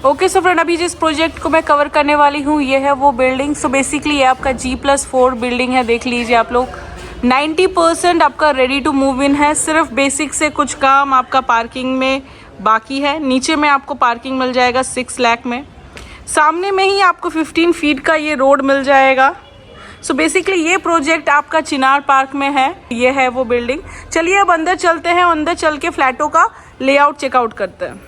Okay so friend, अभी जिस project को मैं कवर करने वाली हूँ ये है वो बिल्डिंग। सो बेसिकली ये आपका G+4 बिल्डिंग है। देख लीजिए आप लोग, 90% आपका रेडी टू मूव इन है। सिर्फ बेसिक से कुछ काम आपका पार्किंग में बाकी है। नीचे में आपको पार्किंग मिल जाएगा 6 लाख में। सामने में ही आपको 15 फीट का ये रोड मिल जाएगा। सो बेसिकली ये प्रोजेक्ट आपका चिनार पार्क में है। ये है वो बिल्डिंग। चलिए अब अंदर चलते हैं, अंदर चल के फ्लैटों का लेआउट चेकआउट करते हैं।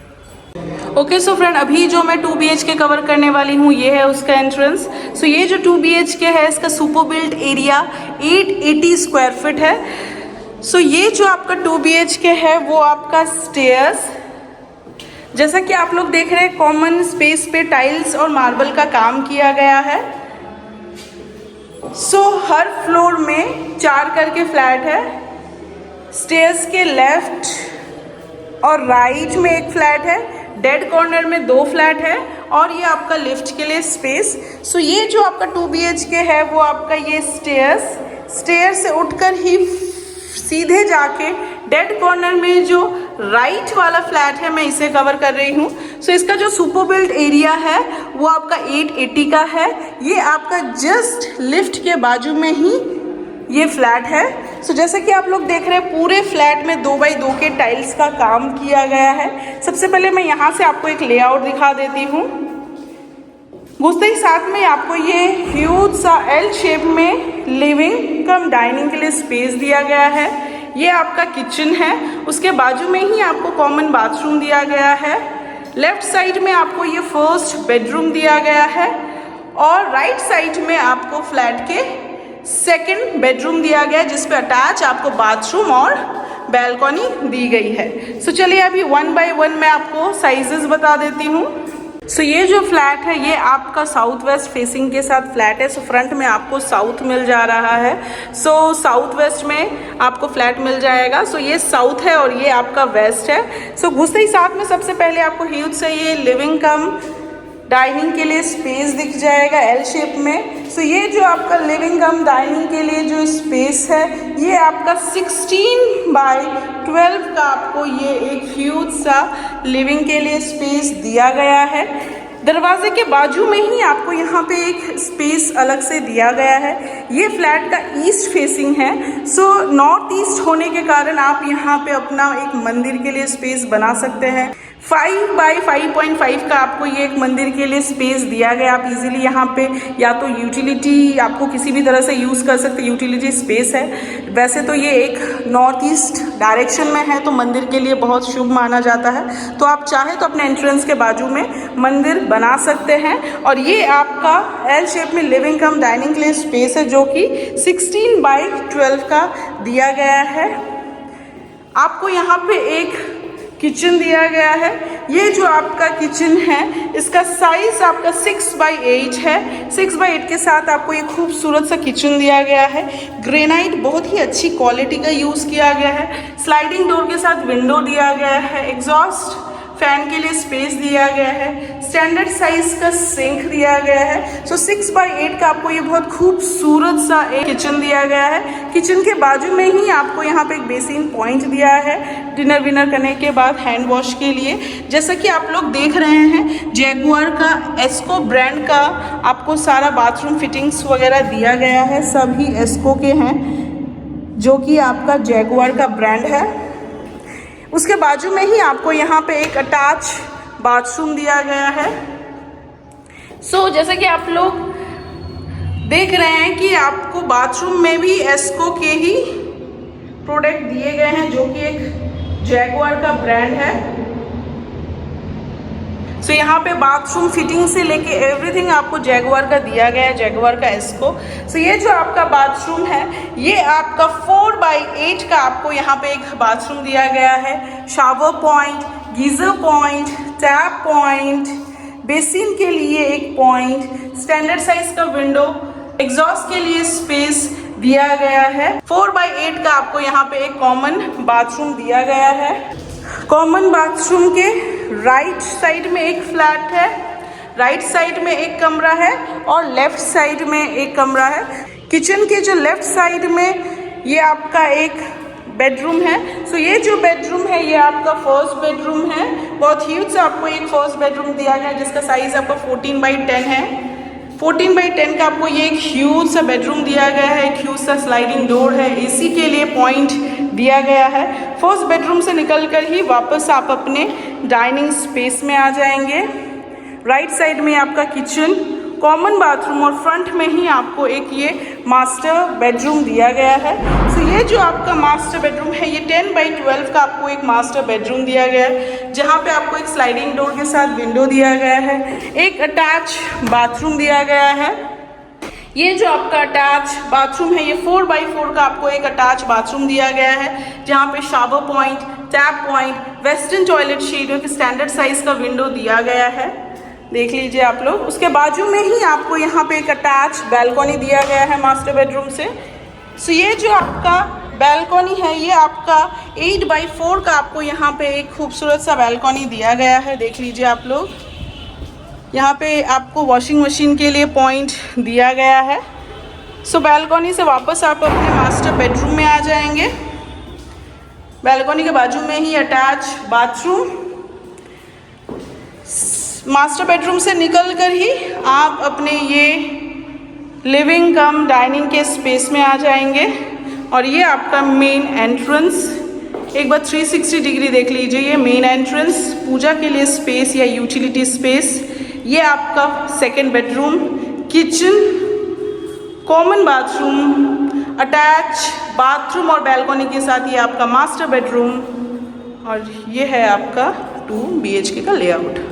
ओके सो फ्रेंड, अभी जो मैं 2 BHK कवर करने वाली हूँ ये है उसका एंट्रेंस। सो ये जो 2 BHK है इसका super built area 880 square feet है। सो ये जो आपका 2 BHK है वो आपका स्टेयर्स, जैसा कि आप लोग देख रहे हैं, कॉमन स्पेस पे टाइल्स और मार्बल का काम किया गया है। सो हर फ्लोर में 4 करके फ्लैट है। स्टेयर्स के लेफ्ट और राइट में एक फ्लैट है, डेड कॉर्नर में 2 फ्लैट है और ये आपका लिफ्ट के लिए स्पेस। सो ये जो आपका 2 BHK है वो आपका ये स्टेयर से उठकर ही सीधे जाके डेड कॉर्नर में जो राइट वाला फ्लैट है मैं इसे कवर कर रही हूँ। सो इसका जो सुपर बिल्ट एरिया है वो आपका 880 का है। ये आपका जस्ट लिफ्ट के बाजू में ही ये फ्लैट है। सो जैसे कि आप लोग देख रहे हैं पूरे फ्लैट में 2x2 के टाइल्स का काम किया गया है। सबसे पहले मैं यहाँ से आपको एक लेआउट दिखा देती हूँ। घुसते ही साथ में आपको ये ह्यूज सा L शेप में लिविंग कम डाइनिंग के लिए स्पेस दिया गया है। ये आपका किचन है, उसके बाजू में ही आपको कॉमन बाथरूम दिया गया है। लेफ्ट साइड में आपको ये फर्स्ट बेडरूम दिया गया है और राइट साइड में आपको फ्लैट के सेकंड बेडरूम दिया गया है, जिस पे अटैच आपको बाथरूम और बैल्कनी दी गई है। सो चलिए अभी 1 बाय 1 मैं आपको साइजेस बता देती हूँ। सो ये जो फ्लैट है ये आपका साउथ वेस्ट फेसिंग के साथ फ्लैट है। सो फ्रंट में आपको साउथ मिल जा रहा है। सो साउथ वेस्ट में आपको फ्लैट मिल जाएगा। सो ये साउथ है और ये आपका वेस्ट है। सो घुसते ही साथ में सबसे पहले आपको ह्यूज से ये लिविंग कम डाइनिंग के लिए स्पेस दिख जाएगा L शेप में। सो ये जो आपका लिविंग कम डाइनिंग के लिए जो स्पेस है ये आपका 16x12 का आपको ये एक ह्यूज सा लिविंग के लिए स्पेस दिया गया है। दरवाजे के बाजू में ही आपको यहाँ पे एक स्पेस अलग से दिया गया है। ये फ्लैट का ईस्ट फेसिंग है। सो नॉर्थ ईस्ट होने के कारण आप यहाँ पे अपना एक मंदिर के लिए स्पेस बना सकते हैं। 5x5.5 का आपको ये एक मंदिर के लिए स्पेस दिया गया। आप इजीली यहाँ पे या तो यूटिलिटी आपको किसी भी तरह से यूज़ कर सकते, यूटिलिटी स्पेस है। वैसे तो ये एक नॉर्थ ईस्ट डायरेक्शन में है तो मंदिर के लिए बहुत शुभ माना जाता है। तो आप चाहे तो अपने एंट्रेंस के बाजू में मंदिर बना सकते हैं। और ये आपका L शेप में लिविंग कम डाइनिंग के लिए स्पेस है जो कि 16x12 का दिया गया है। आपको यहाँ पे एक किचन दिया गया है। ये जो आपका किचन है इसका साइज आपका 6x8 है। 6x8 के साथ आपको ये खूबसूरत सा किचन दिया गया है। ग्रेनाइट बहुत ही अच्छी क्वालिटी का यूज़ किया गया है। स्लाइडिंग डोर के साथ विंडो दिया गया है। एग्जॉस्ट फैन के लिए स्पेस दिया गया है। स्टैंडर्ड साइज का सिंक दिया गया है। सो 6x8 का आपको ये बहुत खूबसूरत सा एक किचन दिया गया है। किचन के बाजू में ही आपको यहाँ पे एक बेसिन पॉइंट दिया है डिनर विनर करने के बाद हैंड वॉश के लिए। जैसा कि आप लोग देख रहे हैं जैगुआर का एस्को ब्रांड का आपको सारा बाथरूम फिटिंग्स वगैरह दिया गया है। सभी एस्को के हैं जो कि आपका जैगुआर का ब्रांड है। उसके बाजू में ही आपको यहाँ पे एक अटैच बाथरूम दिया गया है। सो जैसा कि आप लोग देख रहे हैं कि आपको बाथरूम में भी एस्को के ही प्रोडक्ट दिए गए हैं जो कि एक जैगुआर का ब्रांड है। सो यहाँ पे बाथरूम फिटिंग से लेके एवरीथिंग आपको जैगुआर का दिया गया है, जैगुआर का एस्को। सो ये जो आपका बाथरूम है ये आपका 4x8 का आपको यहाँ पे एक बाथरूम दिया गया है। Shower point, geyser point, tap point, basin के लिए एक पॉइंट, स्टैंडर्ड साइज का विंडो, एग्जॉस्ट के लिए स्पेस दिया गया है। 4x8 का आपको यहाँ पे एक कॉमन बाथरूम दिया गया है। कॉमन बाथरूम के राइट साइड में एक फ्लैट है, राइट साइड में एक कमरा है और लेफ्ट साइड में एक कमरा है। किचन के जो लेफ्ट साइड में ये आपका एक बेडरूम है। सो ये जो बेडरूम है ये आपका फर्स्ट बेडरूम है। बहुत ह्यूज सा आपको एक फर्स्ट बेडरूम दिया गया है जिसका साइज आपका 14x10 है। 14x10 का आपको ये एक ह्यूज सा बेडरूम दिया गया है। एक ह्यूज सा स्लाइडिंग डोर है, एसी के लिए पॉइंट दिया गया है। फर्स्ट बेडरूम से निकलकर ही वापस आप अपने डाइनिंग स्पेस में आ जाएंगे। राइट साइड में आपका किचन, कॉमन बाथरूम और फ्रंट में ही आपको एक ये मास्टर बेडरूम दिया गया है। सो ये जो आपका मास्टर बेडरूम है ये 10x12 का आपको एक मास्टर बेडरूम दिया गया है जहाँ पे आपको एक स्लाइडिंग डोर के साथ विंडो दिया गया है। एक अटैच बाथरूम दिया गया है। ये जो आपका अटैच बाथरूम है ये 4x4 का आपको एक अटैच बाथरूम दिया गया है जहाँ पे shower point, tap point, western toilet sheet के स्टैंडर्ड साइज का विंडो दिया गया है। देख लीजिए आप लोग। उसके बाजू में ही आपको यहाँ पे एक अटैच बैल्कनी दिया गया है मास्टर बेडरूम से। सो ये जो आपका बैल्कनी है ये आपका 8x4 का आपको यहाँ पे एक खूबसूरत सा बैल्कनी दिया गया है। देख लीजिए आप लोग। यहाँ पे आपको वॉशिंग मशीन के लिए पॉइंट दिया गया है। सो बैल्कनी से वापस आप अपने मास्टर बेडरूम में आ जाएंगे। बैल्कनी के बाजू में ही अटैच बाथरूम। मास्टर बेडरूम से निकलकर ही आप अपने ये लिविंग कम डाइनिंग के स्पेस में आ जाएंगे और ये आपका मेन एंट्रेंस। एक बार 360 डिग्री देख लीजिए। ये मेन एंट्रेंस, पूजा के लिए स्पेस या यूटिलिटी स्पेस। ये आपका second bedroom, kitchen, common bathroom, attach bathroom और बैल्कनी के साथ ये आपका मास्टर बेडरूम और ये है आपका 2 BHK का लेआउट।